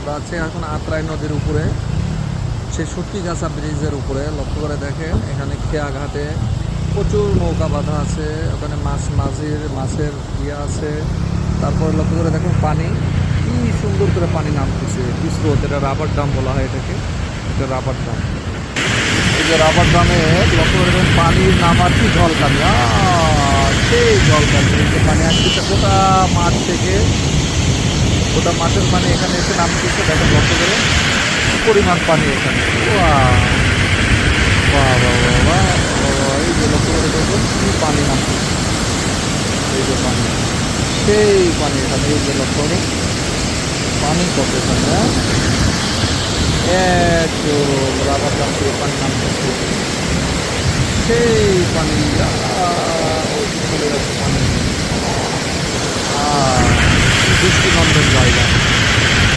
আমরা আছি এখন আত্রাই নদীর উপরে, সেই সত্যিগাছা ব্রিজের উপরে। লক্ষ্য করে দেখেন এখানে খেয়া ঘাটে প্রচুর নৌকা বাঁধা আছে, ওখানে মাছের ইয়ে আছে। তারপর লক্ষ্য করে দেখুন পানি কি সুন্দর করে পানি নামতেছে, কি স্রোত। এটা রাবার ড্যাম বলা হয় এটাকে, এটা রাবার ড্যাম। এই যে রাবার ড্যামে লক্ষ্য করে দেখুন পানির নামার কি ঝলকানি, সেই ঝলকানি। এই যে পানি আসতেছে গোটা মাঠ থেকে, গোটা মাঠের পানি এখানে এসে নামতেছে। দেখেন লক্ষ্য করে কি পরিমাণ পানি এখানে। বাহ বাহ বাহ বাহ বাহ, এই যে লক্ষ্য করে দেখুন কি পানি নামতেছে, এই যে পানি, সেই পানি এখানে। এই যে লক্ষ্য করে পানি কত এখানে, একদম রাবার ড্যাম থেকে পানি নামতেছে, সেই পানি। ওই যে চলে যাচ্ছে পানি, কি দৃষ্টিনন্দন জায়গা।